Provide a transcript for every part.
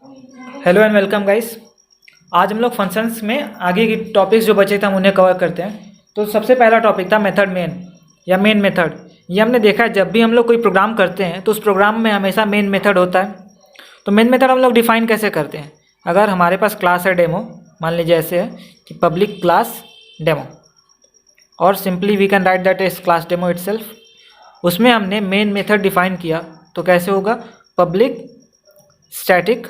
Hello and welcome guys. आज हम लोग फंक्शंस में आगे की टॉपिक्स जो बचे थे हम उन्हें कवर करते हैं। तो सबसे पहला टॉपिक था मेथड मेन या मेन मेथड। ये हमने देखा है जब भी हम लोग कोई प्रोग्राम करते हैं तो उस प्रोग्राम में हमेशा मेन मेथड होता है। तो मेन मेथड हम लोग डिफाइन कैसे करते हैं? अगर हमारे पास क्लास है डेमो, मान लीजिए ऐसे है कि पब्लिक क्लास डेमो, और simply we can write that is class demo itself. उसमें हमने मेन मेथड डिफाइन किया तो कैसे होगा? पब्लिक स्टैटिक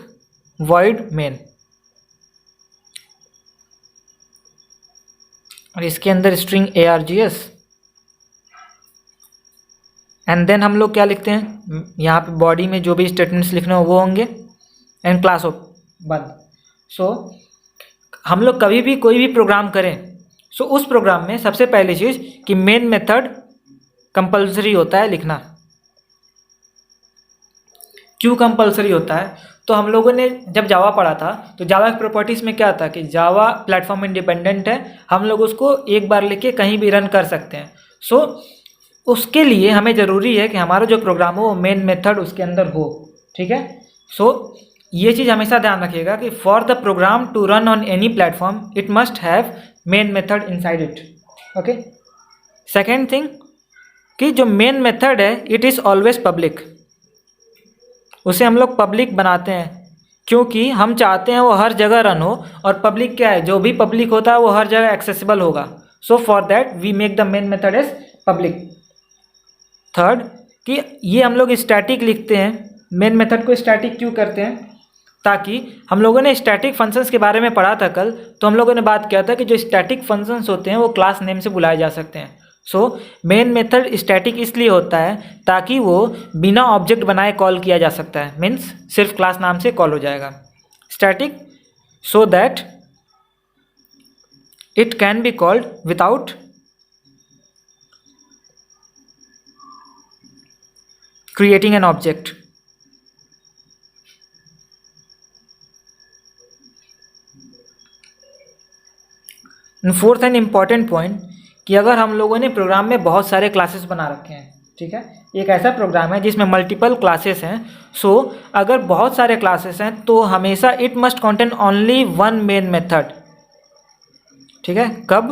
void main, और इसके अंदर स्ट्रिंग args, एंड देन हम लोग क्या लिखते हैं यहाँ पे बॉडी में जो भी स्टेटमेंट्स लिखने हो वो होंगे एंड क्लास ऑफ बंद। सो हम लोग कभी भी कोई भी प्रोग्राम करें सो उस प्रोग्राम में सबसे पहली चीज़ कि मेन मेथड कंपलसरी होता है लिखना। क्यों कंपलसरी होता है? तो हम लोगों ने जब जावा पढ़ा था तो जावा की प्रॉपर्टीज़ में क्या था कि जावा प्लेटफॉर्म इंडिपेंडेंट है, हम लोग उसको एक बार लेके कहीं भी रन कर सकते हैं। सो उसके लिए हमें ज़रूरी है कि हमारा जो प्रोग्राम हो वो मेन मेथड उसके अंदर हो। ठीक है। सो ये चीज़ हमेशा ध्यान रखिएगा कि for the program to run on any platform it must have main method inside it. Okay. Second thing कि जो मेन मेथड है इट इज़ ऑलवेज पब्लिक। उसे हम लोग पब्लिक बनाते हैं क्योंकि हम चाहते हैं वो हर जगह रन हो, और पब्लिक क्या है? जो भी पब्लिक होता है वो हर जगह एक्सेसिबल होगा। So for that we make the main method as public. Third कि ये हम लोग स्टैटिक लिखते हैं। मेन मेथड को स्टैटिक क्यों करते हैं? ताकि हम लोगों ने स्टैटिक फंक्शंस के बारे में पढ़ा था कल, तो हम लोगों ने बात किया था कि जो स्टैटिक फंक्शंस होते हैं वो क्लास नेम से बुलाए जा सकते हैं। सो मेन मेथड स्टैटिक इसलिए होता है ताकि वो बिना ऑब्जेक्ट बनाए कॉल किया जा सकता है, मीन्स सिर्फ क्लास नाम से कॉल हो जाएगा static, so that it can be called without creating an object. Fourth and important point कि अगर हम लोगों ने प्रोग्राम में बहुत सारे क्लासेस बना रखे हैं, ठीक है, एक ऐसा प्रोग्राम है जिसमें मल्टीपल क्लासेस हैं। सो अगर बहुत सारे क्लासेस हैं तो हमेशा it must contain only one main method. ठीक है। कब?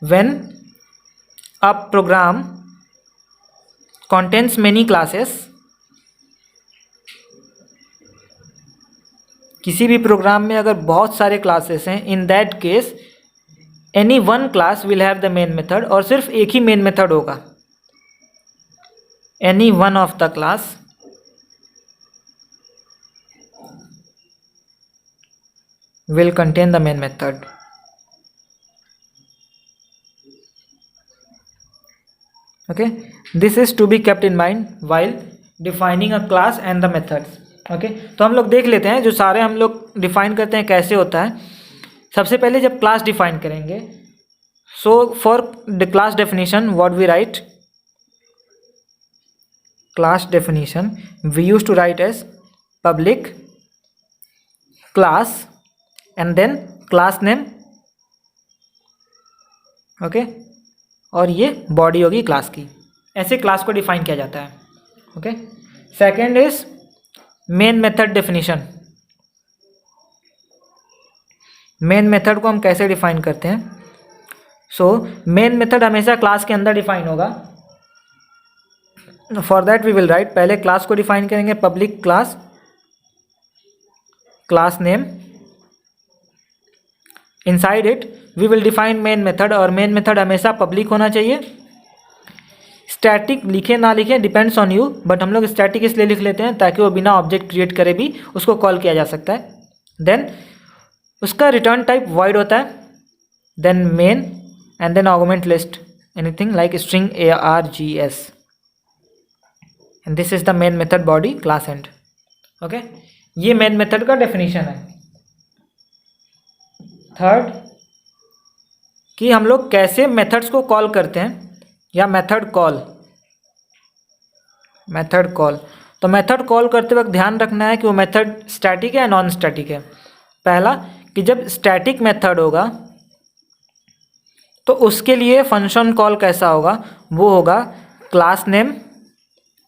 When a program contains many classes, किसी भी प्रोग्राम में अगर बहुत सारे क्लासेस हैं, in that case any one class will have the main method, और सिर्फ एक ही मेन मेथड होगा। Any one of the class will contain the main method. Okay, this is to be kept in mind while defining a class and the methods. Okay, तो हम लोग देख लेते हैं जो सारे हम लोग डिफाइन करते हैं कैसे होता है। सबसे पहले जब क्लास डिफाइन करेंगे, so for the class definition what we write, class definition we use to write as public class and then class name. Okay, और ये बॉडी होगी क्लास की। ऐसे क्लास को डिफाइन किया जाता है। Okay. Second is main method definition. Main method को हम कैसे डिफाइन करते हैं? सो मेन मेथड हमेशा क्लास के अंदर डिफाइन होगा। For that we will write, पहले क्लास को डिफाइन करेंगे public class, class name, inside it we will define main method, और मेन मेथड हमेशा पब्लिक होना चाहिए। स्टैटिक लिखे ना लिखे डिपेंड्स ऑन यू, बट हम लोग स्टैटिक इसलिए लिख लेते हैं ताकि वो बिना ऑब्जेक्ट क्रिएट करे भी उसको कॉल किया जा सकता है। देन उसका रिटर्न टाइप वॉइड होता है, then main and then argument list anything like string args, and this is the main method body class end. Okay, ये मेन मेथड का डेफिनेशन है। थर्ड कि हम लोग कैसे मेथड्स को कॉल करते हैं, या मेथड कॉल। मेथड कॉल, तो मेथड कॉल करते वक्त ध्यान रखना है कि वो मेथड स्टैटिक है या नॉन स्टैटिक है। पहला कि जब स्टैटिक मेथड होगा तो उसके लिए फंक्शन कॉल कैसा होगा? वो होगा क्लास नेम,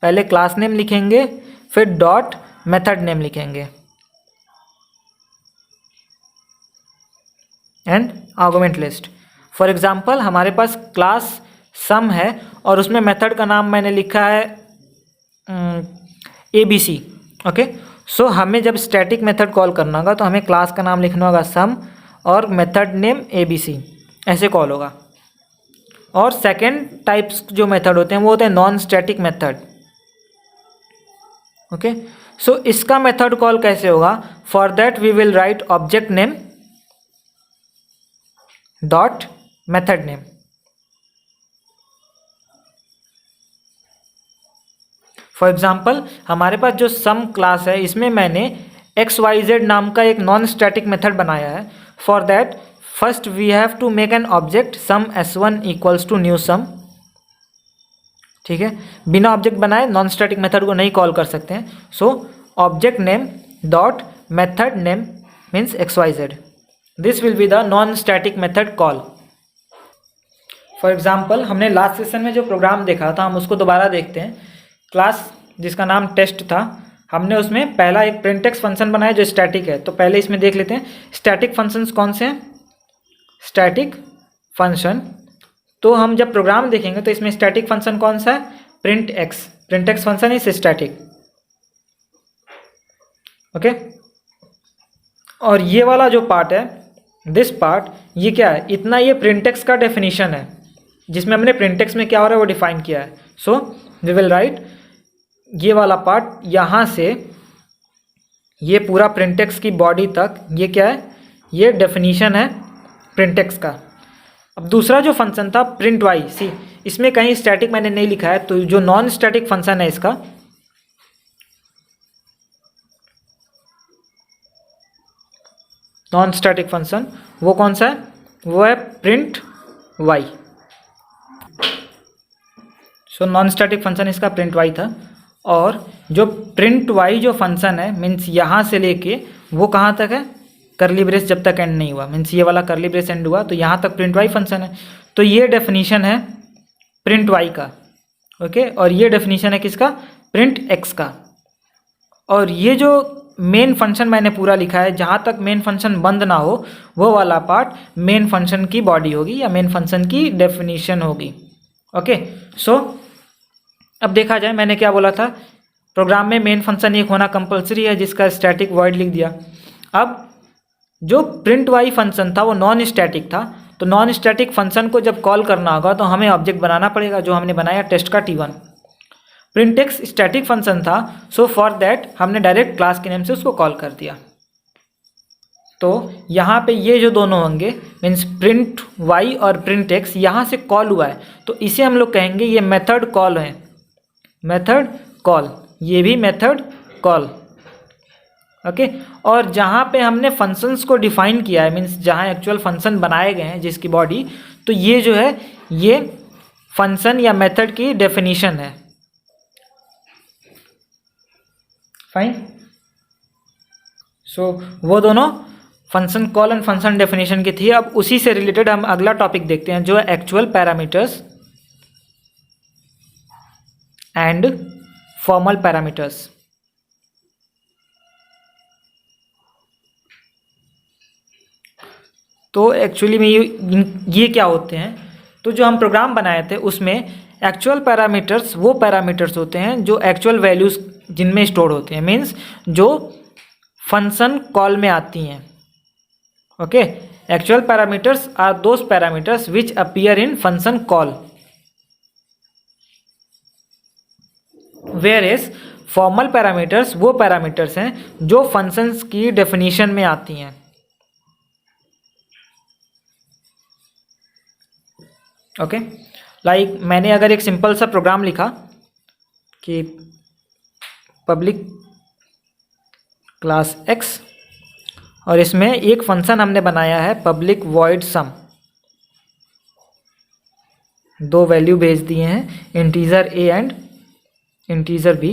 पहले क्लास नेम लिखेंगे फिर डॉट मेथड नेम लिखेंगे। And argument list. For example हमारे पास क्लास सम है और उसमें मेथड का नाम मैंने लिखा है ABC। ओके, सो हमें जब स्टैटिक मेथड कॉल करना होगा तो हमें क्लास का नाम लिखना होगा सम और मेथड नेम ABC, ऐसे कॉल होगा। और सेकेंड टाइप्स जो मेथड होते हैं वो होते हैं non static method. Okay, so इसका मेथड कॉल कैसे होगा? For that we will write object name dot method name. For example हमारे पास जो सम क्लास है इसमें मैंने XYZ नाम का एक नॉन स्टैटिक मेथड बनाया है। For that first we have to make an object sum S1 equals to new sum. ठीक है, बिना ऑब्जेक्ट बनाए नॉन स्टैटिक मेथड को नहीं कॉल कर सकते हैं। So object name dot method name means XYZ, this will be the non static method call. For example हमने लास्ट सेशन में जो प्रोग्राम देखा था हम उसको दोबारा देखते हैं। क्लास जिसका नाम टेस्ट था, हमने उसमें पहला एक प्रिंटेक्स फंक्शन बनाया जो स्टैटिक है। तो पहले इसमें देख लेते हैं स्टैटिक फंक्शंस कौन से हैं। स्टैटिक फंक्शन, तो हम जब प्रोग्राम देखेंगे तो इसमें स्टैटिक फंक्शन कौन सा है? Print x function is static. Okay, और ये वाला जो पार्ट है, दिस पार्ट, ये क्या है? इतना ये प्रिंटेक्स का डेफिनेशन है जिसमें हमने प्रिंटेक्स में क्या हो रहा है वो डिफाइन किया है। सो वी विल राइट ये वाला पार्ट यहाँ से ये पूरा प्रिंटेक्स की बॉडी तक, ये क्या है? ये डेफिनेशन है प्रिंटेक्स का। अब दूसरा जो फंक्शन था प्रिंट वाई, सी इसमें कहीं स्टैटिक मैंने नहीं लिखा है, तो जो नॉन स्टैटिक फंक्शन है इसका, नॉन स्टैटिक फंक्शन वो कौन सा है? वो है print Y. So non static function इसका प्रिंट वाई था। और जो प्रिंट वाई जो फंक्शन है मीन्स यहाँ से लेके वो कहाँ तक है? करली ब्रेस जब तक एंड नहीं हुआ, मीन्स ये वाला करली ब्रेस एंड हुआ तो यहाँ तक प्रिंट वाई फंक्शन है। तो ये डेफिनेशन है प्रिंट वाई का। ओके, और ये डेफिनेशन है किसका? प्रिंट एक्स का। और ये जो मेन फंक्शन मैंने पूरा लिखा है, जहाँ तक मेन फंक्शन बंद ना हो वो वाला पार्ट मेन फंक्शन की बॉडी होगी या मेन फंक्शन की डेफिनेशन होगी। ओके, सो अब देखा जाए मैंने क्या बोला था, प्रोग्राम में मेन फंक्शन एक होना कंपलसरी है जिसका स्टैटिक वर्ड लिख दिया। अब जो प्रिंट वाई फंक्शन था वो नॉन स्टैटिक था, तो नॉन स्टैटिक फंक्शन को जब कॉल करना होगा तो हमें ऑब्जेक्ट बनाना पड़ेगा, जो हमने बनाया टेस्ट का T1। प्रिंटेक्स स्टैटिक फंक्शन था, सो फॉर दैट हमने डायरेक्ट क्लास के नेम से उसको कॉल कर दिया। तो यहाँ पे ये जो दोनों होंगे मीन्स प्रिंट वाई और प्रिंट एक्स यहाँ से कॉल हुआ है, तो इसे हम लोग कहेंगे ये मेथड कॉल है, मेथड कॉल, ये भी मेथड कॉल। ओके, और जहाँ पे हमने फंक्शंस को डिफाइन किया है मीन्स जहाँ एक्चुअल फंक्शन बनाए गए हैं जिसकी बॉडी, तो ये जो है ये फंक्शन या मेथड की डेफिनेशन है। फाइन, सो वो दोनों function call and function definition की थी। अब उसी से रिलेटेड हम अगला टॉपिक देखते हैं जो है actual parameters and formal parameters. तो एक्चुअली में ये क्या होते हैं? तो जो हम प्रोग्राम बनाए थे उसमें एक्चुअल पैरामीटर्स वो पैरामीटर्स होते हैं जो एक्चुअल वैल्यूज़ जिनमें स्टोर होते हैं, मीन्स जो फंक्शन कॉल में आती हैं। Okay, actual parameters are those parameters which appear in function call, whereas formal parameters वो पैरामीटर्स हैं जो फंक्शंस की डेफिनेशन में आती हैं। ओके, लाइक मैंने अगर एक सिंपल सा प्रोग्राम लिखा कि पब्लिक क्लास एक्स और इसमें एक फंक्शन हमने बनाया है पब्लिक वॉइड सम, दो वैल्यू भेज दिए हैं integer a and integer b,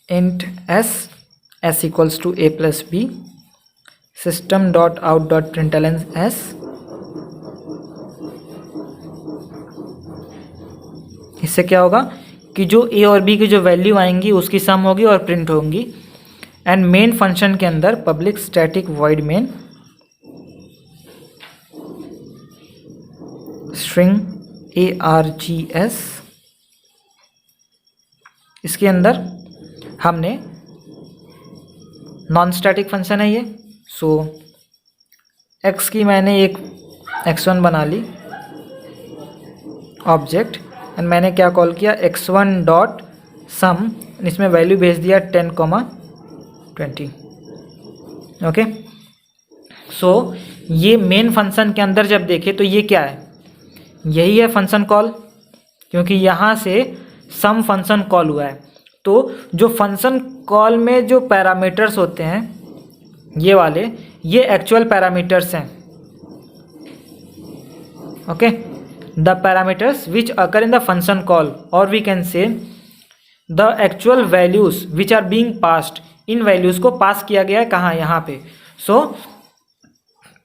int s equals to a plus b, system dot out dot println s, इससे क्या होगा कि जो ए और बी की जो वैल्यू आएंगी उसकी सम होगी और प्रिंट होंगी। एंड मेन फंक्शन के अंदर public static void main string args, इसके अंदर हमने नॉन स्टैटिक फंक्शन है ये, सो x की मैंने एक x1 बना ली ऑब्जेक्ट, एंड मैंने क्या कॉल किया x1 डॉट सम, इसमें वैल्यू भेज दिया 10,20। ओके, सो ये मेन फंक्शन के अंदर जब देखें तो ये क्या है, यही है फंक्शन कॉल, क्योंकि यहाँ से सम फंक्शन कॉल हुआ है। तो जो फंक्शन कॉल में जो पैरामीटर्स होते हैं ये वाले, ये एक्चुअल पैरामीटर्स हैं। Okay, the parameters which occur in the function call, और we can say the actual values which are being passed, इन वैल्यूज़ को पास किया गया है कहाँ, यहाँ पे। सो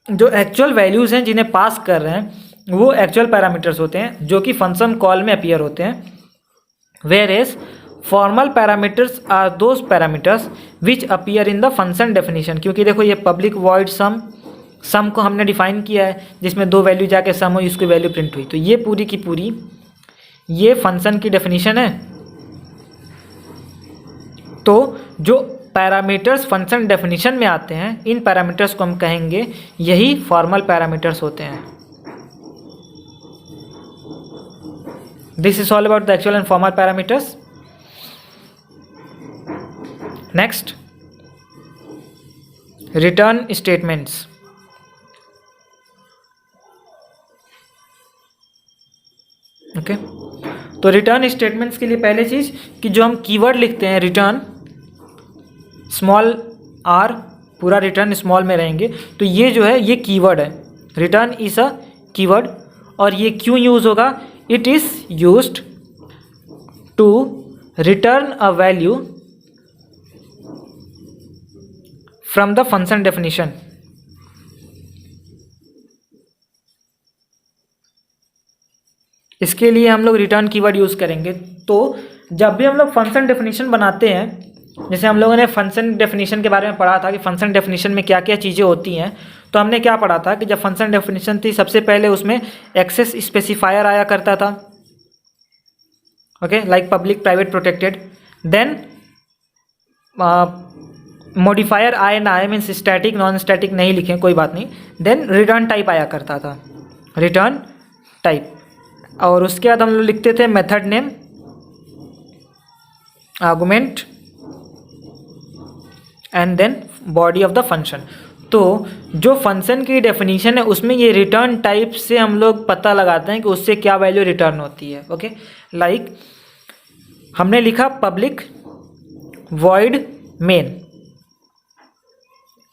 जो एक्चुअल वैल्यूज़ हैं जिन्हें पास कर रहे हैं वो एक्चुअल पैरामीटर्स होते हैं जो कि फंक्शन कॉल में अपीयर होते हैं। Whereas formal parameters are those parameters which appear in the function definition, क्योंकि देखो ये पब्लिक वॉइड सम को हमने डिफाइन किया है जिसमें दो वैल्यू जाके सम हुई, उसकी वैल्यू प्रिंट हुई, तो ये पूरी की पूरी ये फंक्शन की डेफिनेशन है। तो जो पैरामीटर्स फंक्शन डेफिनेशन में आते हैं, इन पैरामीटर्स को हम कहेंगे यही फॉर्मल पैरामीटर्स होते हैं। This is all about the actual and formal parameters. Next, return statements. Okay, तो रिटर्न स्टेटमेंट्स के लिए पहले चीज़ कि जो हम कीवर्ड लिखते हैं रिटर्न स्मॉल आर, पूरा रिटर्न स्मॉल में रहेंगे, तो ये जो है ये कीवर्ड है, रिटर्न इज अ कीवर्ड। और ये क्यों यूज़ होगा, it is used to return a value from the function definition. इसके लिए हम लोग रिटर्न कीवर्ड यूज़ करेंगे। तो जब भी हम लोग फंक्शन डेफिनेशन बनाते हैं, जैसे हम लोगों ने फंक्शन डेफिनेशन के बारे में पढ़ा था कि फंक्शन डेफिनेशन में क्या क्या चीज़ें होती हैं, तो हमने क्या पढ़ा था कि जब फंक्शन डेफिनेशन थी सबसे पहले उसमें एक्सेस स्पेसिफायर आया करता था, okay, like public private protected, then modifier I and I means static non static नहीं लिखें कोई बात नहीं, देन रिटर्न टाइप आया करता था, रिटर्न टाइप, और उसके बाद हम लोग लिखते थे method name, argument and then body of the function. तो जो फंक्शन की डेफिनेशन है उसमें ये रिटर्न टाइप से हम लोग पता लगाते हैं कि उससे क्या वैल्यू रिटर्न होती है। ओके, लाइक हमने लिखा पब्लिक वॉइड मेन,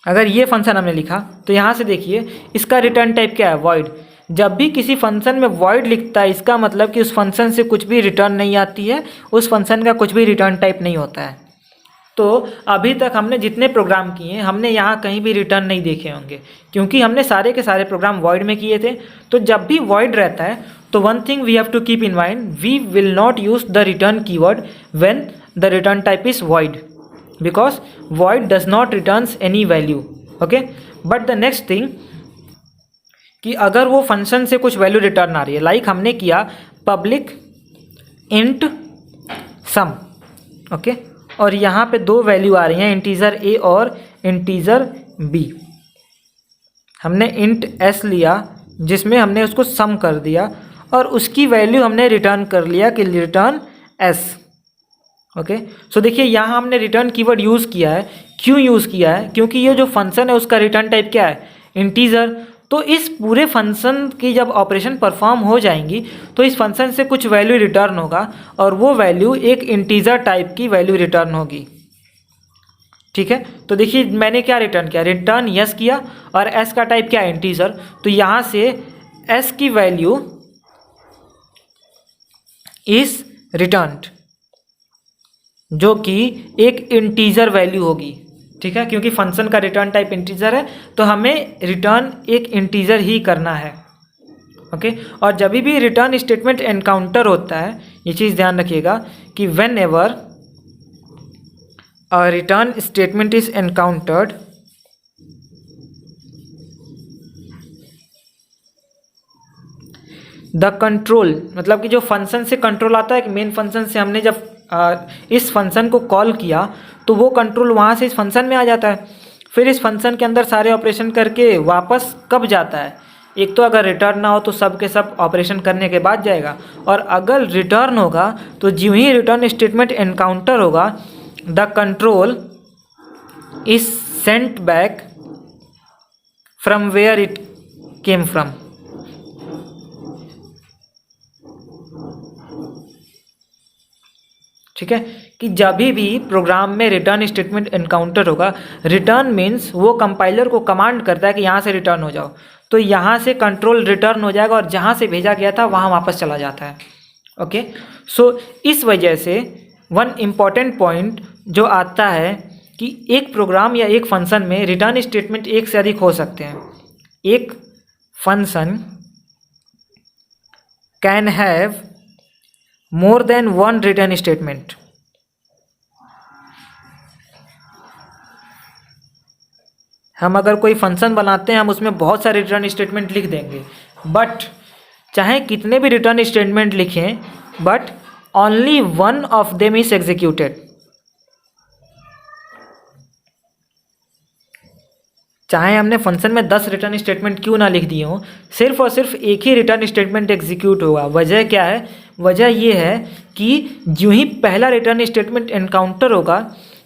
अगर ये फंक्शन हमने लिखा तो यहाँ से देखिए इसका रिटर्न टाइप क्या है, वॉइड। जब भी किसी फंक्शन में वॉइड लिखता है इसका मतलब कि उस फंक्शन से कुछ भी रिटर्न नहीं आती है, उस फंक्शन का कुछ भी रिटर्न टाइप नहीं होता है। तो अभी तक हमने जितने प्रोग्राम किए हैं हमने यहाँ कहीं भी रिटर्न नहीं देखे होंगे, क्योंकि हमने सारे के सारे प्रोग्राम वॉइड में किए थे। तो जब भी वॉइड रहता है तो one thing we have to keep in mind, we will not use the return keyword when the return type is void, because void does not returns any value. Okay, but the next thing कि अगर वो function से कुछ value return आ रही है, like हमने किया public int सम, okay, और यहाँ पे दो वैल्यू आ रही हैं, इंटीजर ए और इंटीजर बी। हमने इंट एस लिया जिसमें हमने उसको सम कर दिया और उसकी वैल्यू हमने रिटर्न कर लिया कि रिटर्न एस। ओके, सो देखिए यहाँ हमने रिटर्न कीवर्ड यूज़ किया है। क्यों यूज़ किया है, क्योंकि ये जो फंक्शन है उसका रिटर्न टाइप क्या है, इंटीजर। तो इस पूरे फंक्शन की जब ऑपरेशन परफॉर्म हो जाएंगी तो इस फंक्शन से कुछ वैल्यू रिटर्न होगा और वो वैल्यू एक इंटीजर टाइप की वैल्यू रिटर्न होगी। ठीक है, तो देखिए मैंने क्या रिटर्न किया, रिटर्न यस किया और एस का टाइप क्या है, इंटीजर। तो यहाँ से एस की वैल्यू इज रिटर्न्ड, जो कि एक इंटीजर वैल्यू होगी। ठीक है, क्योंकि फंक्शन का रिटर्न टाइप इंटीजर है तो हमें रिटर्न एक इंटीजर ही करना है। ओके, और जब भी रिटर्न स्टेटमेंट एनकाउंटर होता है, ये चीज़ ध्यान रखिएगा कि when ever a return statement is encountered the control, मतलब कि जो फंक्शन से कंट्रोल आता है कि मेन फंक्शन से हमने जब इस फंक्शन को कॉल किया तो वो कंट्रोल वहाँ से इस फंक्शन में आ जाता है। फिर इस फंक्शन के अंदर सारे ऑपरेशन करके वापस कब जाता है, एक तो अगर रिटर्न ना हो तो सब के सब ऑपरेशन करने के बाद जाएगा, और अगर रिटर्न होगा तो जो ही रिटर्न स्टेटमेंट एनकाउंटर होगा the control is sent back from where it came from. ठीक है, कि जब भी प्रोग्राम में रिटर्न स्टेटमेंट एनकाउंटर होगा, रिटर्न मीन्स वो कंपाइलर को कमांड करता है कि यहाँ से रिटर्न हो जाओ, तो यहाँ से कंट्रोल रिटर्न हो जाएगा और जहाँ से भेजा गया था वहाँ वापस चला जाता है। ओके, सो इस वजह से वन इम्पॉर्टेंट पॉइंट जो आता है कि एक प्रोग्राम या एक फंक्शन में रिटर्न स्टेटमेंट एक से अधिक हो सकते हैं। एक function can have more than one return statement. हम अगर कोई फंक्शन बनाते हैं, हम उसमें बहुत सारे रिटर्न स्टेटमेंट लिख देंगे, बट चाहे कितने भी रिटर्न स्टेटमेंट लिखें, but only one of them is executed. चाहे हमने फंक्शन में 10 रिटर्न स्टेटमेंट क्यों ना लिख दिए हों, सिर्फ और सिर्फ एक ही रिटर्न स्टेटमेंट एग्जीक्यूट होगा। वजह क्या है? वजह ये है कि जो ही पहला रिटर्न स्टेटमेंट एनकाउंटर होगा,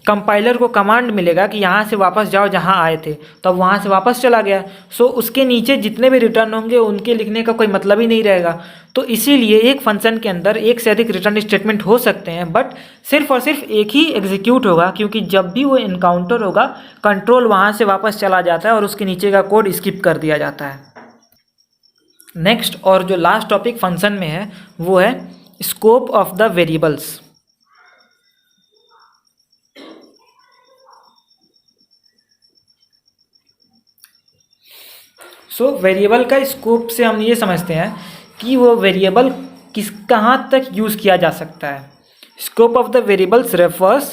कंपाइलर को कमांड मिलेगा कि यहाँ से वापस जाओ जहाँ आए थे, तो अब वहाँ से वापस चला गया। सो उसके नीचे जितने भी रिटर्न होंगे उनके लिखने का कोई मतलब ही नहीं रहेगा। तो इसीलिए एक फंक्शन के अंदर एक से अधिक रिटर्न स्टेटमेंट हो सकते हैं, बट सिर्फ और सिर्फ एक ही एग्जीक्यूट होगा, क्योंकि जब भी वो इनकाउंटर होगा कंट्रोल वहाँ से वापस चला जाता है और उसके नीचे का कोड स्किप कर दिया जाता है। नेक्स्ट और जो लास्ट टॉपिक फंक्शन में है वो है scope of the variables. So variable का स्कोप से हम ये समझते हैं कि वो वेरिएबल कहाँ तक यूज़ किया जा सकता है। Scope of the variables refers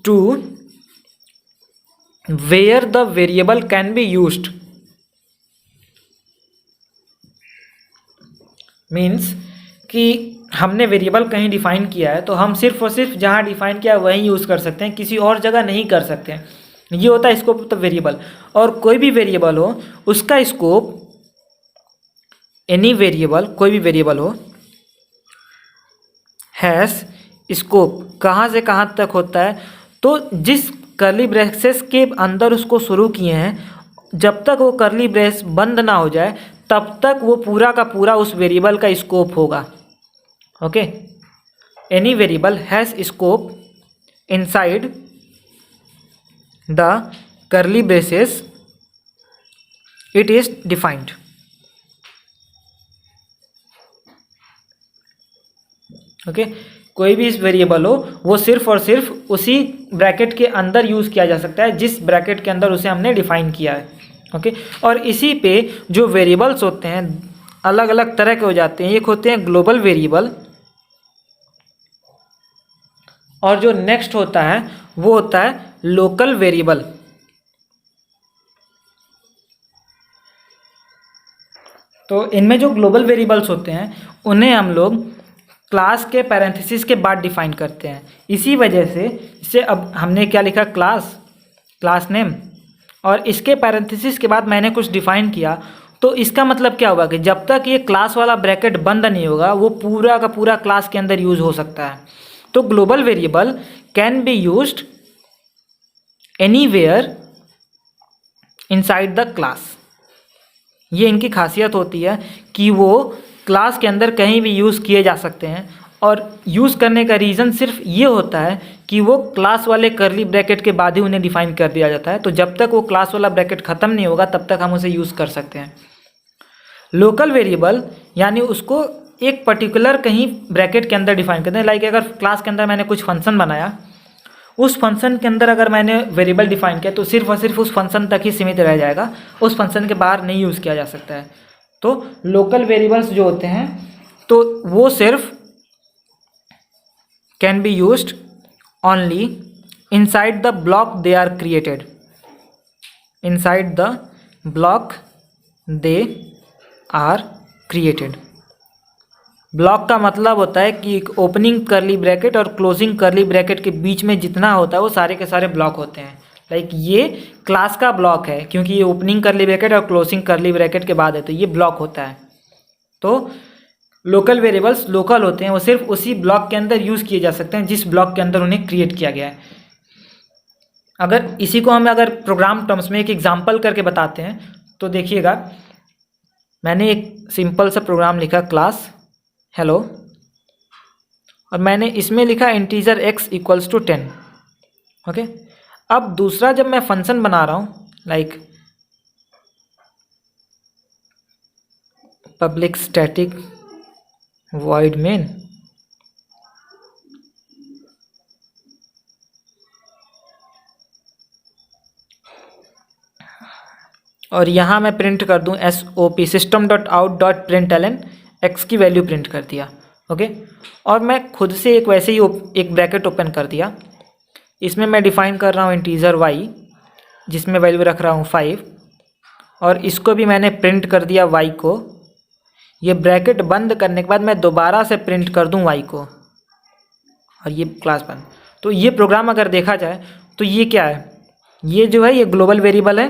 to where the variable can be used. Means कि हमने वेरिएबल कहीं डिफाइन किया है तो हम सिर्फ और सिर्फ जहाँ डिफाइन किया है वहीं यूज़ कर सकते हैं, किसी और जगह नहीं कर सकते हैं। ये होता है स्कोप ऑफ द वेरिएबल। और कोई भी वेरिएबल हो उसका स्कोप, एनी वेरिएबल, कोई भी वेरिएबल हो, हैज़ स्कोप कहाँ से कहाँ तक होता है, तो जिस कर्ली ब्रेसेस के अंदर उसको शुरू किए हैं, जब तक वो कर्ली ब्रेस बंद ना हो जाए तब तक वो पूरा का पूरा उस वेरिएबल का स्कोप होगा। Okay, any variable has scope inside the curly braces it is defined. Okay, कोई भी इस वेरिएबल हो वो सिर्फ और सिर्फ उसी ब्रैकेट के अंदर यूज़ किया जा सकता है जिस ब्रैकेट के अंदर उसे हमने डिफाइन किया है। ओके, और इसी पे जो वेरिएबल्स होते हैं अलग अलग तरह के हो जाते हैं। एक होते हैं ग्लोबल वेरिएबल, और जो नेक्स्ट होता है वो होता है लोकल वेरिएबल। तो इनमें जो ग्लोबल वेरिएबल्स होते हैं उन्हें हम लोग क्लास के पैरेंथेसिस के बाद डिफाइन करते हैं। इसी वजह से इसे अब हमने क्या लिखा, क्लास नेम, और इसके पैरेंथेसिस के बाद मैंने कुछ डिफाइन किया, तो इसका मतलब क्या होगा कि जब तक ये क्लास वाला ब्रैकेट बंद नहीं होगा वो पूरा का पूरा क्लास के अंदर यूज हो सकता है। तो global variable can be used anywhere inside the class. ये इनकी खासियत होती है कि वो क्लास के अंदर कहीं भी यूज़ किए जा सकते हैं, और यूज़ करने का रीज़न सिर्फ ये होता है कि वो क्लास वाले कर्ली ब्रैकेट के बाद ही उन्हें डिफाइन कर दिया जाता है। तो जब तक वो क्लास वाला ब्रैकेट ख़त्म नहीं होगा तब तक हम उसे यूज़ कर सकते हैं। लोकल वेरिएबल यानी उसको एक पर्टिकुलर कहीं ब्रैकेट के अंदर डिफाइन करते हैं। लाइक अगर क्लास के अंदर मैंने कुछ फंक्शन बनाया, उस फंक्शन के अंदर अगर मैंने वेरिएबल डिफाइन किया तो सिर्फ और सिर्फ उस फंक्शन तक ही सीमित रह जाएगा, उस फंक्शन के बाहर नहीं यूज़ किया जा सकता है। तो लोकल वेरिएबल्स जो होते हैं तो वो सिर्फ can be used only inside the block they are created. Inside the block they are created. Block का मतलब होता है कि एक ओपनिंग करली ब्रैकेट और क्लोजिंग करली ब्रैकेट के बीच में जितना होता है वो सारे के सारे ब्लॉक होते हैं. लाइक ये क्लास का ब्लॉक है क्योंकि ये ओपनिंग करली ब्रैकेट और क्लोजिंग करली ब्रैकेट के बाद है, तो ये ब्लॉक होता है. तो लोकल वेरिएबल्स लोकल होते हैं, वो सिर्फ उसी ब्लॉक के अंदर यूज़ किए जा सकते हैं जिस ब्लॉक के अंदर उन्हें क्रिएट किया गया है. अगर इसी को हम अगर प्रोग्राम टर्म्स में एक एग्जांपल करके बताते हैं तो देखिएगा, मैंने एक सिंपल सा प्रोग्राम लिखा क्लास हेलो और मैंने इसमें लिखा integer x equals to 10. Okay, अब दूसरा जब मैं फंक्शन बना रहा हूँ like public static void main, और यहाँ मैं प्रिंट कर दूँ SOP system.out.println x की वैल्यू प्रिंट कर दिया. ओके, और मैं खुद से एक वैसे ही एक ब्रैकेट ओपन कर दिया. इसमें मैं डिफाइन कर रहा हूँ इंटीजर y जिसमें वैल्यू रख रहा हूँ 5 और इसको भी मैंने प्रिंट कर दिया y को. ये ब्रैकेट बंद करने के बाद मैं दोबारा से प्रिंट कर दूं y को और ये क्लास बंद. तो ये प्रोग्राम अगर देखा जाए तो ये क्या है, ये जो है ये ग्लोबल वेरिएबल है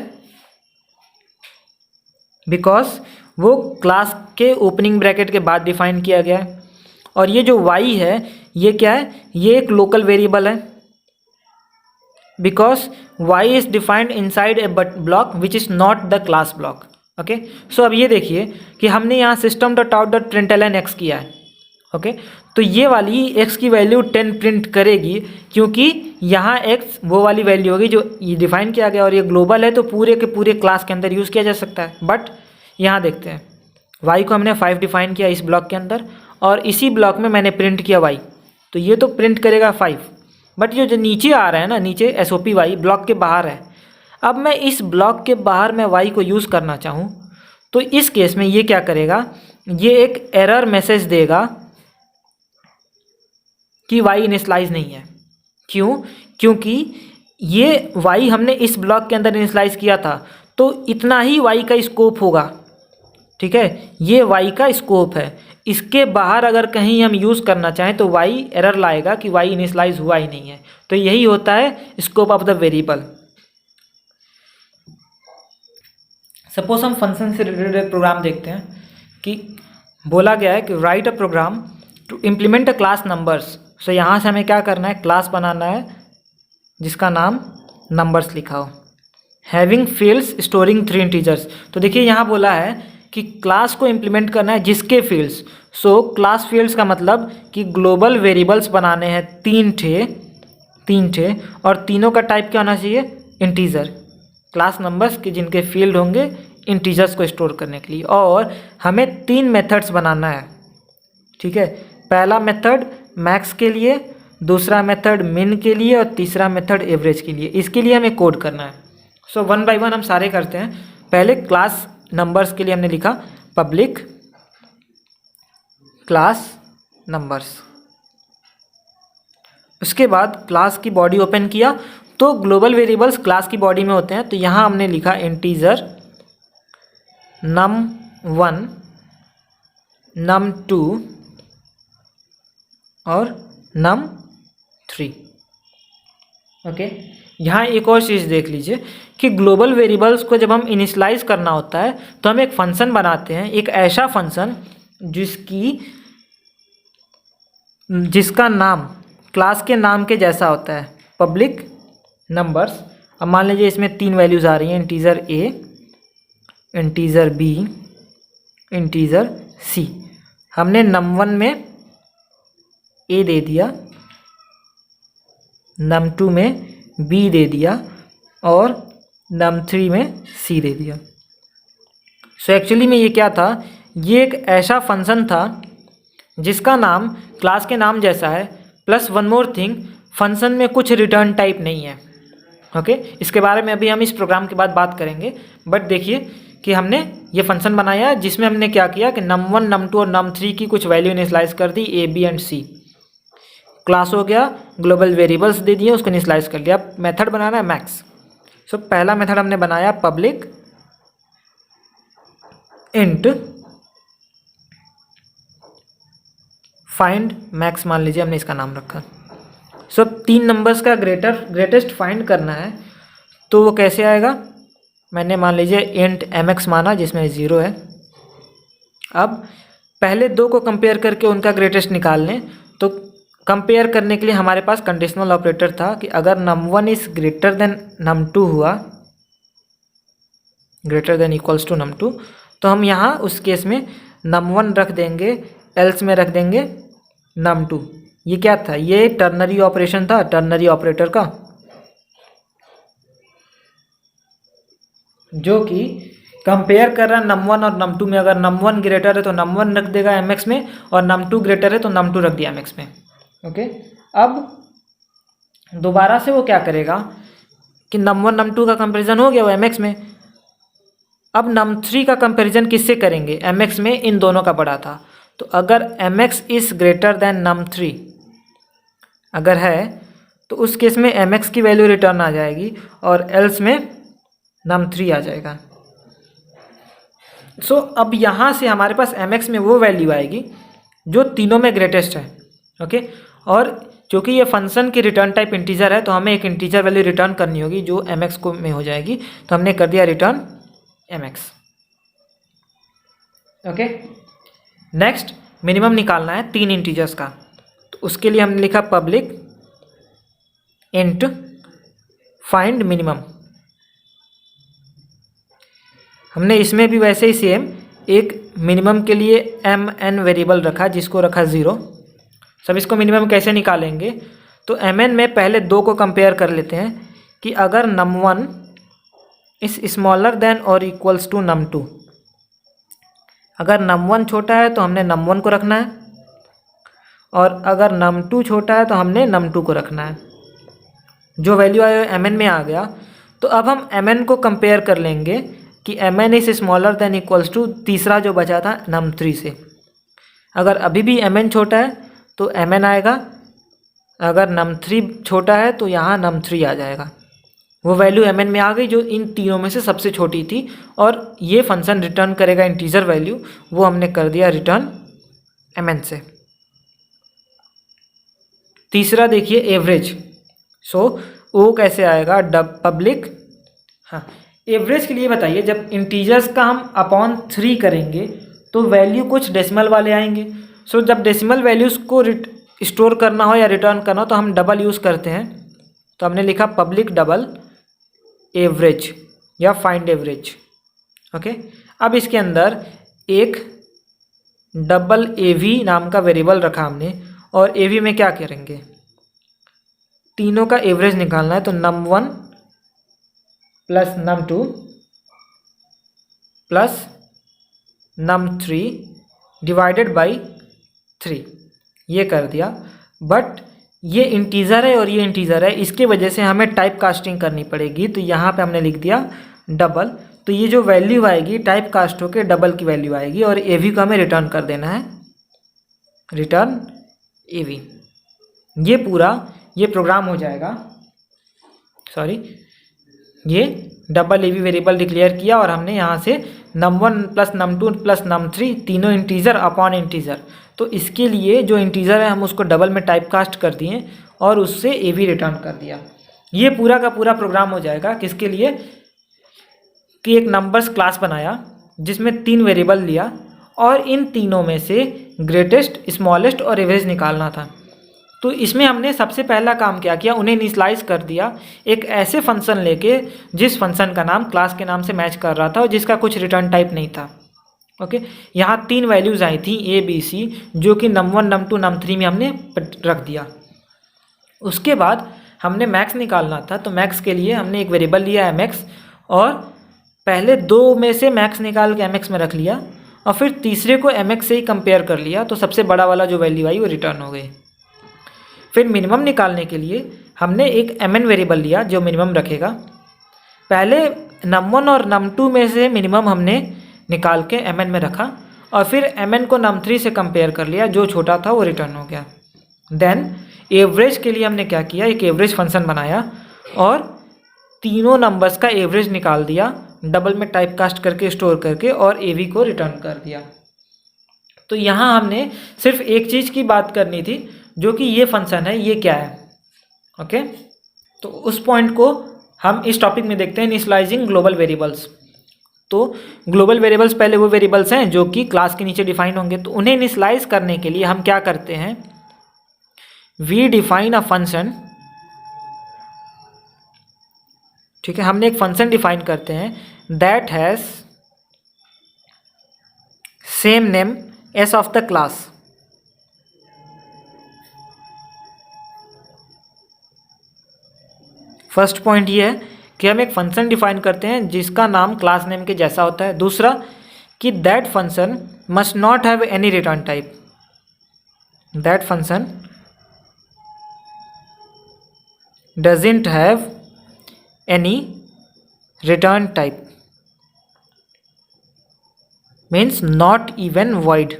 बिकॉज वो क्लास के ओपनिंग ब्रैकेट के बाद डिफाइन किया गया है. और ये जो y है ये क्या है, ये एक लोकल वेरिएबल है because y is defined inside a block which is not the class block. Okay, so अब ये देखिए कि हमने यहाँ system.out.println x किया है. ओके, तो ये वाली x की वैल्यू 10 प्रिंट करेगी क्योंकि यहाँ x वो वाली वैल्यू होगी जो ये डिफाइन किया गया और ये ग्लोबल है तो पूरे के पूरे क्लास के अंदर यूज़ किया जा सकता है. बट यहाँ देखते हैं y को हमने 5 डिफाइन किया इस ब्लॉक के अंदर और इसी ब्लॉक में मैंने प्रिंट किया y, तो ये तो प्रिंट करेगा 5. बट ये जो नीचे आ रहा है ना, नीचे SOP y ब्लॉक के बाहर है. अब मैं इस ब्लॉक के बाहर मैं y को यूज़ करना चाहूँ तो इस केस में ये क्या करेगा, ये एक एरर मैसेज देगा कि y इनिशलाइज नहीं है. क्यों? क्योंकि ये y हमने इस ब्लॉक के अंदर इनिशलाइज किया था तो इतना ही y का स्कोप होगा. ठीक है, ये y का स्कोप है. इसके बाहर अगर कहीं हम यूज़ करना चाहें तो y एरर लाएगा कि y इनिशलाइज हुआ ही नहीं है. तो यही होता है scope of the variable. Suppose हम फंक्शन से रिलेटेड एक प्रोग्राम देखते हैं कि बोला गया है कि write a program to implement a class numbers. So यहाँ से हमें क्या करना है, क्लास बनाना है जिसका नाम नंबर्स लिखा हो, हैविंग फील्ड्स स्टोरिंग 3 इंटीजर्स. तो देखिए यहाँ बोला है कि क्लास को इम्प्लीमेंट करना है जिसके फील्ड्स. सो क्लास फील्ड्स का मतलब कि ग्लोबल वेरिएबल्स बनाने हैं 3 ठे और तीनों का टाइप क्या होना चाहिए, इंटीजर. क्लास नंबर्स के जिनके फील्ड होंगे इंटीजर्स को स्टोर करने के लिए. और हमें 3 मेथड्स बनाना है. ठीक है, पहला मेथड मैक्स के लिए, दूसरा मेथड मिन के लिए और तीसरा मेथड एवरेज के लिए. इसके लिए हमें कोड करना है. सो 1 बाय 1 हम सारे करते हैं. पहले क्लास नंबर्स के लिए हमने लिखा पब्लिक क्लास नंबर्स. उसके बाद क्लास की बॉडी ओपन किया तो ग्लोबल वेरिएबल्स क्लास की बॉडी में होते हैं. तो यहाँ हमने लिखा इंटीजर num1 num2 और num3. ओके, यहाँ एक और चीज़ देख लीजिए कि ग्लोबल वेरिएबल्स को जब हम इनिशलाइज करना होता है तो हम एक फंक्शन बनाते हैं, एक ऐसा फंक्शन जिसका नाम क्लास के नाम के जैसा होता है, पब्लिक नंबर्स. अब मान लीजिए इसमें 3 वैल्यूज़ आ रही हैं, integer a, integer b, integer c. हमने num1 में a दे दिया, num2 में b दे दिया और num3 में c दे दिया. सो एक्चुअली में ये क्या था, ये एक ऐसा फंक्शन था जिसका नाम क्लास के नाम जैसा है plus one more thing, function में कुछ रिटर्न टाइप नहीं है. ओके, इसके बारे में अभी हम इस प्रोग्राम के बाद बात करेंगे. बट देखिए कि हमने ये फंक्शन बनाया जिसमें हमने क्या किया कि num1 num2 और num3 की कुछ वैल्यू इनिशियलाइज कर दी, a b and c. Class हो गया ग्लोबल वेरिएबल्स दे दिए, उसको इनिशियलाइज कर लिया। अब मेथड बनाना है मैक्स। सो पहला मेथड हमने बनाया पब्लिक इंट फाइंड मैक्स, मान लीजिए हमने इसका नाम रखा। सो 3 नंबर्स का ग्रेटेस्ट फाइंड करना है, तो वो कैसे आएगा? मैंने मान लीजिए इंट mx माना जिसमें 0 है। अब पहले 2 को कंपेयर करके उनका ग्रेटेस्ट निकाल लें। तो कंपेयर करने के लिए हमारे पास कंडीशनल ऑपरेटर था कि अगर num1 is greater than num2 हुआ, greater than equals to num2, तो हम यहाँ उस केस में num1 रख देंगे, एल्स में रख देंगे num2। ये क्या था? ये टर्नरी ऑपरेशन था, टर्नरी ऑपरेटर का, जो कि कंपेयर कर रहा है num1 और num2 में। अगर num1 ग्रेटर है तो num1 रख देगा mx में, और num2 ग्रेटर है तो num2 रख दिया mx में। ओके, अब दोबारा से वो क्या करेगा कि num1 num2 का कंपैरिजन हो गया वो mx में। अब num3 का कंपैरिजन किससे करेंगे? mx में इन दोनों का बड़ा था। तो अगर mx is greater than num3 अगर है, तो उस केस में mx की वैल्यू रिटर्न आ जाएगी और एल्स में num3 आ जाएगा। सो अब यहाँ से हमारे पास mx में वो वैल्यू आएगी जो तीनों में ग्रेटेस्ट है। ओके, और चूँकि ये फंक्शन की रिटर्न टाइप इंटीजर है, तो हमें एक इंटीजर वैल्यू रिटर्न करनी होगी जो mx को में हो जाएगी। तो हमने कर दिया return mx। Okay, next minimum निकालना है 3 इंटीजर्स का। तो उसके लिए हमने लिखा पब्लिक इंट फाइंड मिनिमम। हमने इसमें भी वैसे ही सेम एक मिनिमम के लिए mn वेरिएबल रखा, जिसको रखा 0। सब इसको मिनिमम कैसे निकालेंगे? तो mn में पहले 2 को कंपेयर कर लेते हैं कि अगर num1 इज स्मॉलर देन और इक्वल्स टू num2। अगर num1 छोटा है तो हमने num1 को रखना है, और अगर num2 छोटा है तो हमने num2 को रखना है। जो वैल्यू आया mn में आ गया। तो अब हम mn को कंपेयर कर लेंगे कि mn is smaller than equals to तीसरा जो बचा था num3 से। अगर अभी भी mn छोटा है तो mn आएगा, अगर num3 छोटा है तो यहाँ num3 आ जाएगा। वो वैल्यू mn में आ गई जो इन तीनों में से सबसे छोटी थी, और ये फंक्शन रिटर्न करेगा इंटीजर वैल्यू, वो हमने कर दिया रिटर्न mn से। तीसरा देखिए एवरेज। सो वो कैसे आएगा? पब्लिक, हाँ, एवरेज के लिए बताइए, जब इंटीजर्स का हम अपॉन 3 करेंगे तो वैल्यू कुछ डेसिमल वाले आएंगे। सो जब डेसिमल वैल्यूज़ को स्टोर करना हो या रिटर्न करना हो तो हम डबल यूज़ करते हैं। तो हमने लिखा पब्लिक डबल एवरेज या फाइंड एवरेज। ओके, अब इसके अंदर एक डबल एवी नाम का वेरिएबल रखा हमने, और एवी में क्या करेंगे? तीनों का एवरेज निकालना है। तो num1 plus num2 plus num3 divided by 3, ये कर दिया। बट ये इंटीजर है और ये इंटीजर है, इसके वजह से हमें टाइप कास्टिंग करनी पड़ेगी। तो यहाँ पे हमने लिख दिया डबल। तो ये जो वैल्यू आएगी टाइप कास्ट होकर डबल की वैल्यू आएगी, और एवी को हमें रिटर्न कर देना है, रिटर्न एवी। ये पूरा ये प्रोग्राम हो जाएगा। सॉरी, ये डबल एवी वेरिएबल डिक्लेयर किया, और हमने यहाँ से num1 plus num2 plus num3 तीनों इंटीजर अपॉन इंटीजर। तो इसके लिए जो इंटीजर है हम उसको डबल में टाइप कास्ट कर दिए और उससे एवी रिटर्न कर दिया। ये पूरा का पूरा प्रोग्राम हो जाएगा किसके लिए? कि एक नंबर्स क्लास बनाया जिसमें 3 वेरिएबल लिया, और इन तीनों में से ग्रेटेस्ट, स्मॉलेस्ट और एवरेज निकालना था। तो इसमें हमने सबसे पहला काम क्या किया? उन्हें इनिशियलाइज कर दिया एक ऐसे फंक्शन लेके जिस फंक्शन का नाम क्लास के नाम से मैच कर रहा था और जिसका कुछ रिटर्न टाइप नहीं था। ओके, यहाँ 3 वैल्यूज़ आई थी ए बी सी, जो कि num1 num2 num3 में हमने रख दिया। उसके बाद हमने मैक्स निकालना था। तो मैक्स के लिए हमने एक वेरिएबल लिया mx, और पहले 2 में से मैक्स निकाल के mx में रख लिया, और फिर तीसरे को mx से ही कंपेयर कर लिया। तो सबसे बड़ा वाला जो वैल्यू आई वो रिटर्न हो गई। फिर मिनिमम निकालने के लिए हमने एक mn वेरिएबल लिया जो मिनिमम रखेगा। पहले num1 और num2 में से मिनिमम हमने निकाल के mn में रखा, और फिर mn को num3 से कंपेयर कर लिया, जो छोटा था वो रिटर्न हो गया। देन एवरेज के लिए हमने क्या किया, एक एवरेज फंक्शन बनाया और तीनों नंबर्स का एवरेज निकाल दिया, डबल में टाइप कास्ट करके स्टोर करके, और AV को रिटर्न कर दिया। तो यहाँ हमने सिर्फ एक चीज़ की बात करनी थी, जो कि ये फंक्शन है, ये क्या है। ओके, तो उस पॉइंट को हम इस टॉपिक में देखते हैं, इनिशियलाइजिंग ग्लोबल वेरिएबल्स। तो ग्लोबल वेरिएबल्स पहले वो वेरिएबल्स हैं जो कि क्लास के नीचे डिफाइन होंगे, तो उन्हें इनिशियलाइज करने के लिए हम क्या करते हैं, वी डिफाइन अ फंक्शन। ठीक है, हमने एक फंक्शन डिफाइन करते हैं that has same name S of the class. First point ये है कि हम एक फंक्शन डिफाइन करते हैं जिसका नाम क्लास नेम के जैसा होता है। दूसरा कि that function must not have any return type, that function doesn't have any return type, means not even void,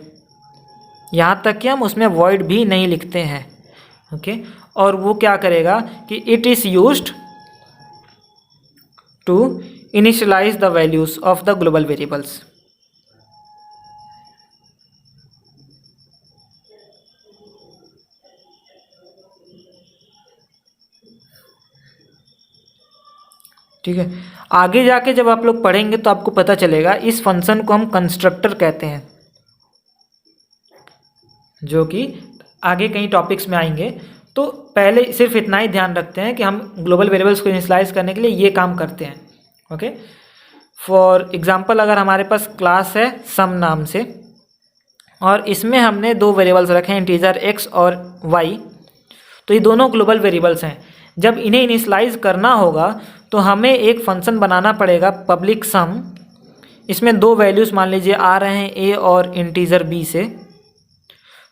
यहाँ तक कि हम उसमें वॉइड भी नहीं लिखते हैं। ओके, और वो क्या करेगा कि it is used to initialize the values of the global variables। ठीक है, आगे जाके जब आप लोग पढ़ेंगे तो आपको पता चलेगा इस फंक्शन को हम कंस्ट्रक्टर कहते हैं, जो कि आगे कई टॉपिक्स में आएंगे। तो पहले सिर्फ इतना ही ध्यान रखते हैं कि हम ग्लोबल वेरिएबल्स को इनिशियलाइज करने के लिए ये काम करते हैं। ओके, फॉर एग्जांपल अगर हमारे पास क्लास है सम नाम से, और इसमें हमने दो वेरिएबल्स रखे हैं, इंटीजर x और y, तो ये दोनों ग्लोबल वेरिएबल्स हैं। जब इन्हें इनिशियलाइज करना होगा तो हमें एक फंक्शन बनाना पड़ेगा पब्लिक सम, इसमें दो वैल्यूज़ मान लीजिए आ रहे हैं a और इंटीजर b से,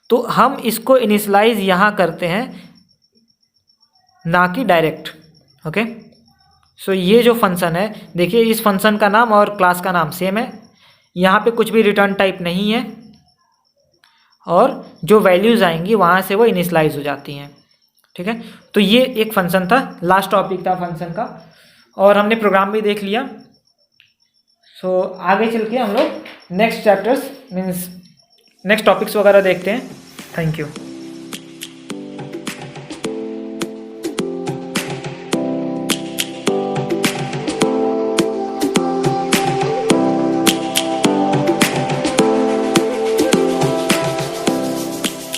तो हम इसको इनिशियलाइज यहाँ करते हैं, ना कि डायरेक्ट। ओके, सो ये जो फंक्शन है, देखिए इस फंक्शन का नाम और क्लास का नाम सेम है, यहाँ पे कुछ भी रिटर्न टाइप नहीं है, और जो वैल्यूज़ आएंगी वहाँ से वो इनिशियलाइज हो जाती हैं। ठीक है, तो ये एक फंक्शन था, लास्ट टॉपिक था फंक्शन का, और हमने प्रोग्राम भी देख लिया। सो आगे चल के हम लोग next chapters means next topics वगैरह देखते हैं। Thank you.